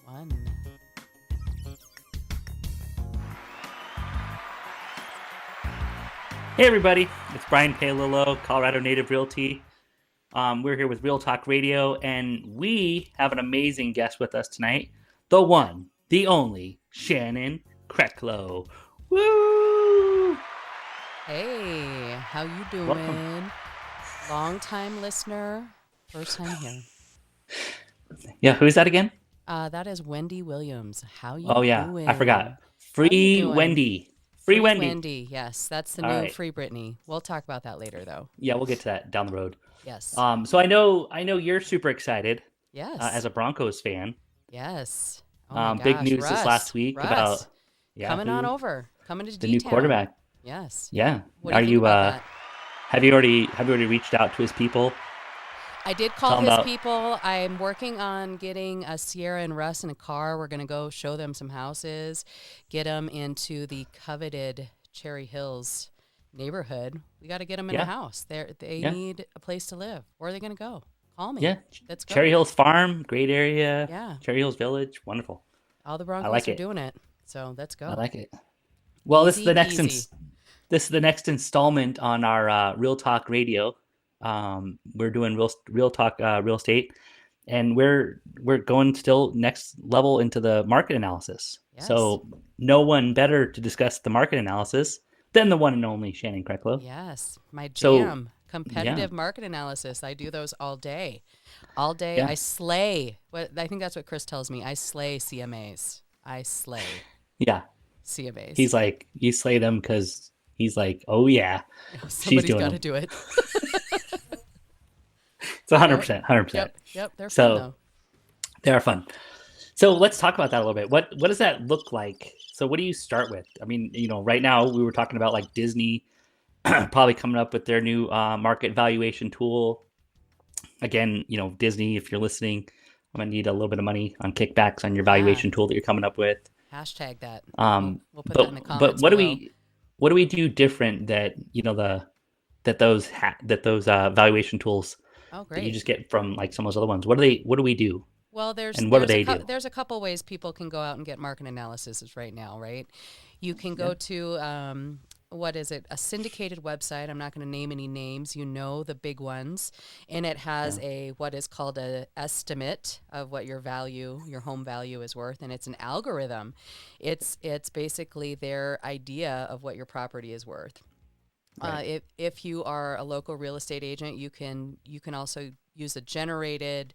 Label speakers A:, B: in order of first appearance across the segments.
A: One.
B: Hey everybody, it's Brian Palillo, Colorado Native Realty. We're here with Real Talk Radio, and we have an amazing guest with us tonight. The one, the only, Shannon Krecklow. Woo!
A: Hey, how you doing?
B: Welcome.
A: Long time listener, first time here.
B: Yeah, who's that again?
A: That is Wendy Williams. How you
B: Oh yeah,
A: doing?
B: I forgot.
A: How you
B: Free
A: doing?
B: Wendy. Free
A: Free
B: Wendy.
A: Wendy. Yes, that's the
B: All
A: new
B: right.
A: Free Britney. We'll talk about that later, though.
B: Yeah, we'll get to that down the road.
A: Yes.
B: So I know you're super excited
A: Yes.
B: as a Broncos fan.
A: Yes. Oh my
B: Big
A: gosh,
B: news
A: Russ.
B: this last week
A: Russ.
B: about
A: Coming on over. Coming to
B: the new
A: D-Town.
B: quarterback.
A: Yes.
B: Yeah.
A: What do you think about that?
B: Have you already reached out to his people?
A: I did call his people. I'm working on getting Sierra and Russ in a car. We're going to go show them some houses, get them into the coveted Cherry Hills neighborhood. We got to get them in a house. They need a place to live. Where are they going to go? Call me.
B: Yeah.
A: Let's go.
B: Cherry Hills Farm, great area.
A: Yeah.
B: Cherry Hills Village, wonderful.
A: All the Broncos are doing it. So let's go.
B: I like it. Well,
A: Easy,
B: this is the next installment on our Real Talk Radio. We're doing real talk real estate, and we're going still next level into the market analysis.
A: Yes.
B: So no one better to discuss the market analysis than the one and only Shannon Krecklow.
A: Yes, my jam. Competitive
B: yeah.
A: market analysis. I do those all day. All day.
B: Yeah.
A: I slay. I think that's what Chris tells me. I slay CMAs. I slay.
B: Yeah.
A: CMAs.
B: He's like, you slay them because he's like, oh yeah,
A: somebody's got to do it.
B: It's 100%, 100%.
A: Yep, they're fun though.
B: They are fun. So let's talk about that a little bit. What does that look like? So what do you start with? I mean, right now we were talking about like Disney probably coming up with their new market valuation tool. Again, Disney, if you're listening, I'm gonna need a little bit of money on kickbacks on your valuation tool that you're coming up with.
A: Hashtag that. We'll put that in the comments.
B: But what do we do different that that those valuation tools that you just get from like some of those other ones? What do we do?
A: Well, there's a couple ways people can go out and get market analysis right now, right? You can go to what is it? A syndicated website. I'm not going to name any names. The big ones, and it has what is called a estimate of what your home value is worth, and it's an algorithm. It's basically their idea of what your property is worth.
B: Right.
A: If you are a local real estate agent, you can also use a generated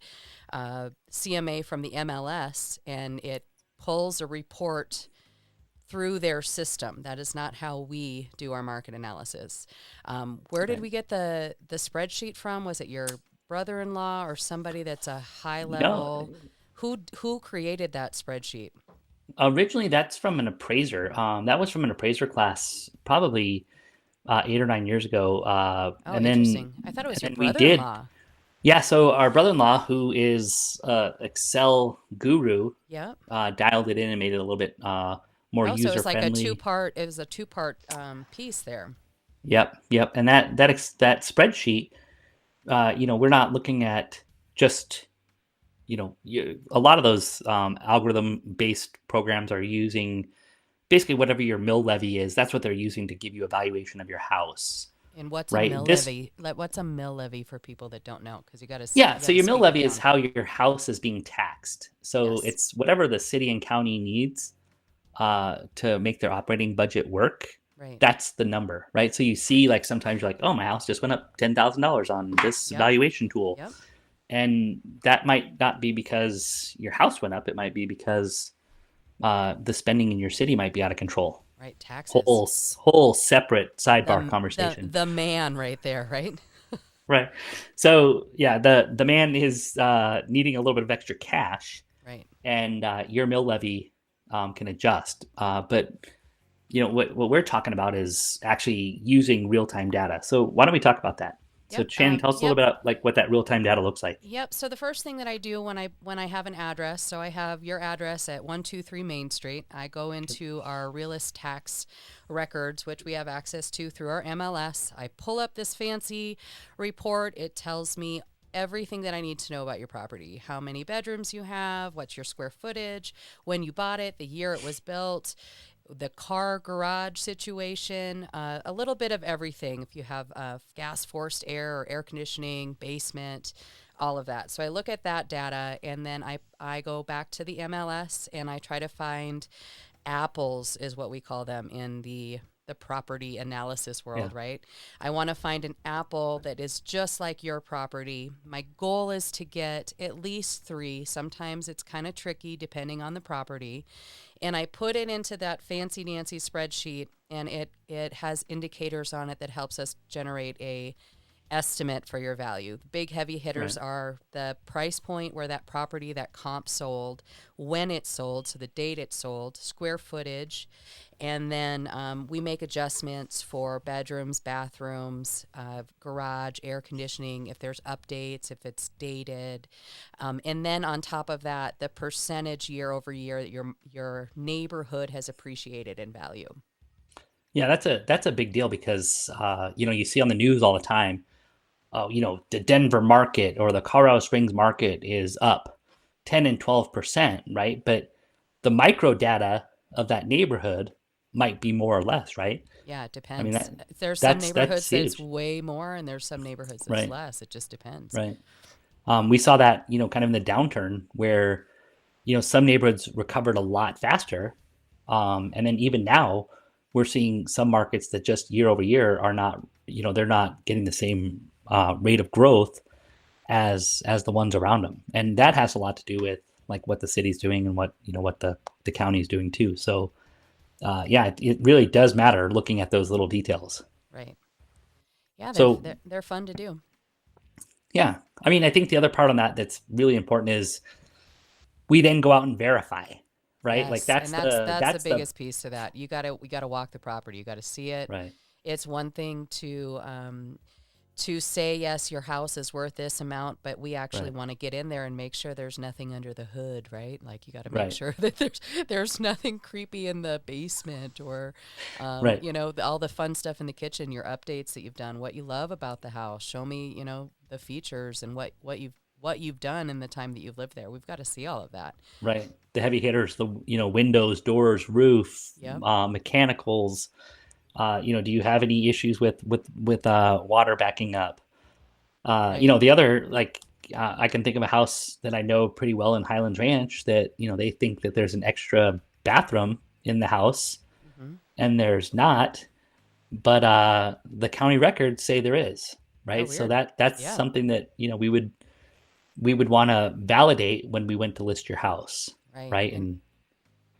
A: CMA from the MLS, and it pulls a report through their system. That is not how we do our market analysis. Where did we get the spreadsheet from? Was it your brother-in-law or somebody that's a high level?
B: No.
A: Who created that spreadsheet?
B: Originally, that's from an appraiser. That was from an appraiser class, probably 8 or 9 years ago. And
A: interesting. I thought it was your brother-in-law.
B: Yeah, so our brother-in-law, who is Excel guru, dialed it in and made it a little bit more user-friendly.
A: So it was like a two-part piece there.
B: Yep. And that spreadsheet, we're not looking at just, a lot of those algorithm-based programs are using basically whatever your mill levy is. That's what they're using to give you a valuation of your house.
A: And what's a mill levy? What's a mill levy for people that don't know? Because you got to.
B: So your mill levy is how your house is being taxed. So it's whatever the city and county needs to make their operating budget work.
A: Right.
B: That's the number, right? So you see, like sometimes you're like, oh, my house just went up $10,000 on this valuation tool, and that might not be because your house went up. It might be because the spending in your city might be out of control.
A: Right, taxes.
B: Whole separate sidebar conversation.
A: The man right there, right?
B: Right. So yeah, the man is needing a little bit of extra cash.
A: Right.
B: And your mill levy can adjust. But what we're talking about is actually using real-time data. So why don't we talk about that? So Shannon, tell us a little bit about like what that real-time data looks like.
A: Yep. So the first thing that I do when I have an address, so I have your address at 123 Main Street. I go into our realist tax records, which we have access to through our MLS. I pull up this fancy report. It tells me everything that I need to know about your property. How many bedrooms you have, what's your square footage, when you bought it, the year it was built, the car garage situation, a little bit of everything. If you have gas forced air or air conditioning, basement, all of that. So I look at that data, and then I go back to the MLS and I try to find apples, is what we call them in the property analysis
B: Yeah.
A: world, right? I want to find an apple that is just like your property. My goal is to get at least 3. Sometimes it's kind of tricky depending on the property. And I put it into that fancy Nancy spreadsheet, and it has indicators on it that helps us generate a estimate for your value. The big heavy hitters
B: Right.
A: are the price point where that property, that comp sold, when it sold, so the date it sold, square footage, and then we make adjustments for bedrooms, bathrooms, garage, air conditioning, if there's updates, if it's dated, and then on top of that, the percentage year over year that your neighborhood has appreciated in value.
B: Yeah, that's a big deal because you see on the news all the time, oh, the Denver market or the Colorado Springs market is up 10 and 12%, right? But the micro data of that neighborhood might be more or less, right?
A: Yeah, it
B: I mean,
A: depends. There's some
B: that's
A: neighborhoods that's
B: huge.
A: way more, and there's some neighborhoods that's
B: Right.
A: less. It just depends.
B: Right. We saw that, kind of in the downturn where, some neighborhoods recovered a lot faster. And then even now, we're seeing some markets that just year over year are not, they're not getting the same rate of growth as the ones around them, and that has a lot to do with like what the city's doing and what the county is doing too. So yeah, it really does matter looking at those little details.
A: Right. Yeah,
B: So
A: they're fun to do.
B: yeah, I mean, I think the other part on that that's really important is we then go out and verify, right? Like
A: Yes, and that's the
B: that's the
A: biggest piece to that. We gotta walk the property. You gotta see it.
B: right,
A: It's one thing to say yes, your house is worth this amount, but we actually
B: right,
A: want to get in there and make sure there's nothing under the hood, right? Like you got to make
B: right,
A: sure that there's nothing creepy in the basement, or
B: right,
A: all the fun stuff in the kitchen, your updates that you've done, what you love about the house. Show me, the features and what you've done in the time that you've lived there. We've got to see all of that.
B: right. The heavy hitters, the windows, doors, roof,
A: Yep.
B: mechanicals. Do you have any issues with water backing up?
A: Right.
B: The other, like, I can think of a house that I know pretty well in Highlands Ranch that they think that there's an extra bathroom in the house,
A: Mm-hmm.
B: and there's not, but the county records say there is,
A: Oh,
B: right? So
A: weird.
B: that's
A: Yeah.
B: something that we would want to validate when we went to list your house,
A: Right.
B: right?
A: And
B: And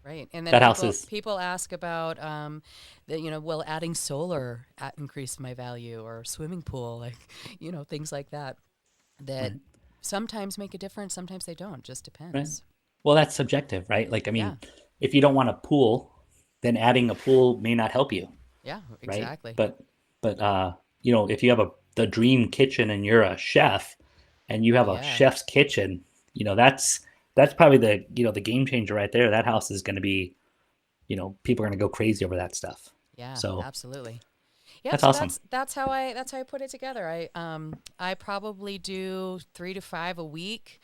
A: right. And then
B: that house
A: people
B: is
A: people ask about will adding solar increase my value, or swimming pool, like, things like that that
B: right,
A: sometimes make a difference, sometimes they don't. Just
B: right.
A: depends.
B: Well, that's subjective, right? Like, I
A: Yeah.
B: mean, if you don't want a pool, then adding a pool may not help you,
A: Yeah,
B: right?
A: exactly.
B: But if you have the dream kitchen and you're a chef and you
A: Oh
B: have a
A: yeah.
B: chef's kitchen, that's probably the game changer right there. That house is going to be, people are going to go crazy over that stuff.
A: Yeah,
B: So
A: absolutely. Yep,
B: that's
A: so
B: awesome.
A: that's how I put it together. I probably do 3 to 5 a week.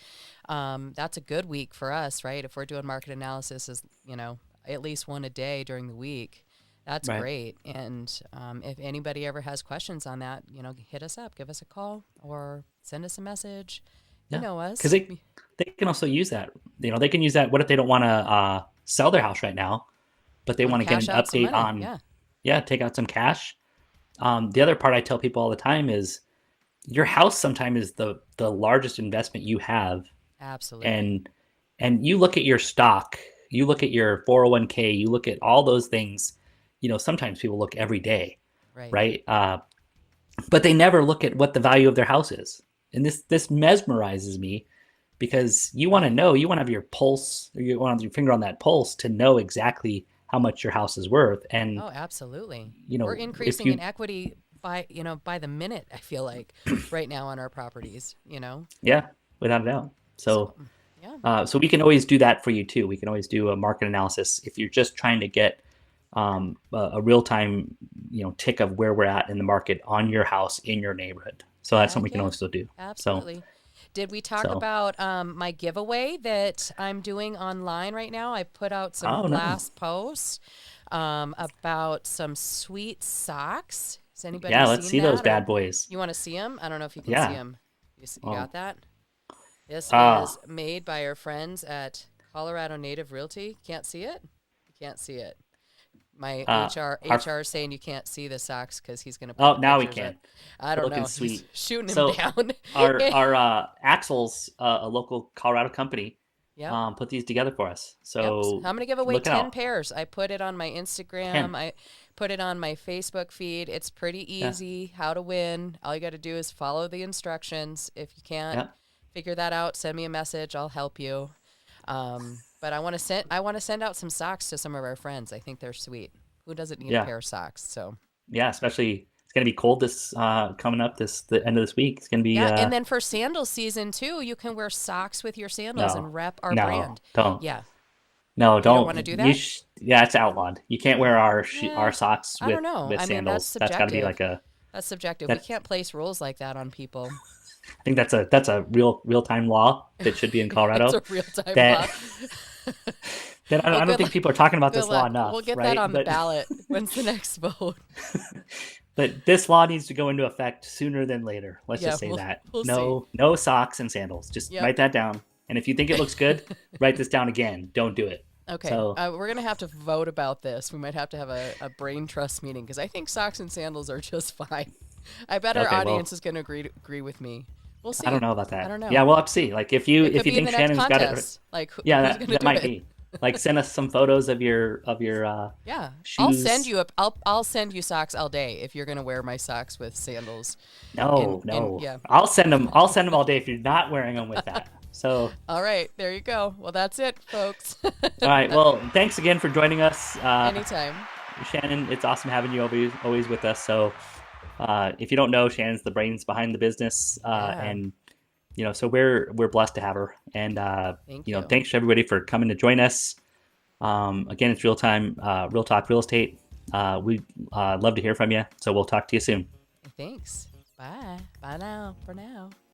A: That's a good week for us, right? If we're doing market analysis, is at least one a day during the week. That's
B: Right.
A: great. And if anybody ever has questions on that, hit us up, give us a call, or send us a message. You
B: Yeah.
A: know
B: Because
A: us.
B: they can also use that. They can use that. What if they don't want to sell their house right now, but they
A: Want
B: want
A: to
B: to get
A: cash
B: an
A: out some
B: update
A: money?
B: on,
A: Yeah,
B: yeah, take out some cash. The other part I tell people all the time is your house sometimes is the largest investment you have,
A: absolutely.
B: and you look at your stock, you look at your 401k, you look at all those things. Sometimes people look every day,
A: Right.
B: right? But they never look at what the value of their house is, and this mesmerizes me because you want to know, you want to have your pulse, or you want to have your finger on that pulse to know exactly how much your house is worth, and
A: Oh, absolutely. We're
B: if
A: increasing in
B: you
A: equity by the minute, I feel like, right now on our properties.
B: yeah, without a doubt.
A: So,
B: So
A: yeah.
B: so we can always do that for you too. We can always do a market analysis if you're just trying to get a real time, tick of where we're at in the market on your house in your neighborhood. So that's something
A: Heck
B: we can
A: yeah.
B: also do. So
A: Absolutely. Did we talk
B: So,
A: about my giveaway that I'm doing online right now? I put out some
B: oh no,
A: blast posts about some sweet socks. Has anybody
B: yeah, let's
A: seen
B: see those
A: that, or
B: bad boys.
A: you want to see them? I don't know if you can see
B: Yeah.
A: them. You
B: Oh,
A: got that? This
B: ah,
A: is made by our friends at Colorado Native Realty. Can't see it? You can't see it. My
B: our
A: HR is saying you can't see the socks because he's going to put
B: oh
A: the
B: now we
A: pictures up.
B: can.
A: I
B: They're
A: don't
B: looking
A: know. He's
B: sweet.
A: shooting him
B: So
A: down.
B: our Axel's a local Colorado company
A: Yep.
B: put these together for us.
A: Yep.
B: So
A: I'm going to give away
B: look
A: 10
B: out.
A: pairs. I put it on my Instagram.
B: 10.
A: I put it on my Facebook feed. It's pretty
B: Yeah.
A: easy how to win. All you got to do is follow the instructions. If you can't
B: Yeah.
A: figure that out, send me a message. I'll help you. But I want to send out some socks to some of our friends. I think they're sweet. Who doesn't need a
B: Yeah.
A: pair of socks? So
B: Yeah, especially it's gonna be cold this coming up the end of this week. It's gonna be
A: yeah, and then for sandal season too, you can wear socks with your sandals
B: no,
A: and rep our
B: no,
A: brand.
B: don't.
A: Yeah,
B: No,
A: you don't want to
B: don't.
A: do that?
B: Yeah, it's outlawed. You can't wear our
A: Eh,
B: socks
A: I don't know.
B: with
A: I mean, that's
B: sandals. That's got to be
A: subjective.
B: like a
A: That's subjective. We
B: that.
A: can't place rules like that on people.
B: I think that's a real time law that should be in
A: It's
B: Colorado.
A: a real time law.
B: That that
A: Well,
B: I don't
A: good
B: think
A: luck.
B: people are talking about
A: Good
B: this law
A: luck. We'll
B: enough,
A: get that
B: right?
A: on the ballot. When's the next vote?
B: But this law needs to go into effect sooner than later. Let's
A: Yeah,
B: just say that.
A: we'll see.
B: No socks and sandals. Just
A: Yep.
B: write that down. And if you think it looks good, write this down again. Don't do it.
A: Okay,
B: So
A: we're gonna have to vote about this. We might have to have a brain trust meeting because I think socks and sandals are just fine. I bet our
B: okay, well,
A: audience is gonna agree with me. We'll see.
B: I don't know about that.
A: I don't know.
B: Yeah, we'll have to see. Like if you
A: It could be in
B: think
A: the next
B: Shannon's got it,
A: contest. Like,
B: yeah,
A: who's gonna
B: that
A: do
B: might
A: it?
B: be. Like send us some photos of your
A: Yeah, I'll
B: shoes.
A: send you I'll send you socks all day if you're gonna wear my socks with sandals.
B: No.
A: Yeah.
B: I'll send them. I'll send them all day if you're not wearing them with that. So
A: All right, there you go. Well, that's it, folks.
B: all right. Well, thanks again for joining us,
A: Anytime.
B: Shannon. It's awesome having you always with us. So if you don't know, Shannon's the brains behind the business,
A: Yeah.
B: and so we're blessed to have her. And
A: Thank you.
B: thanks to everybody for coming to join us. Again, it's Real Talk Real Estate. We love to hear from you. So we'll talk to you soon.
A: Thanks. Bye. Bye now. For now.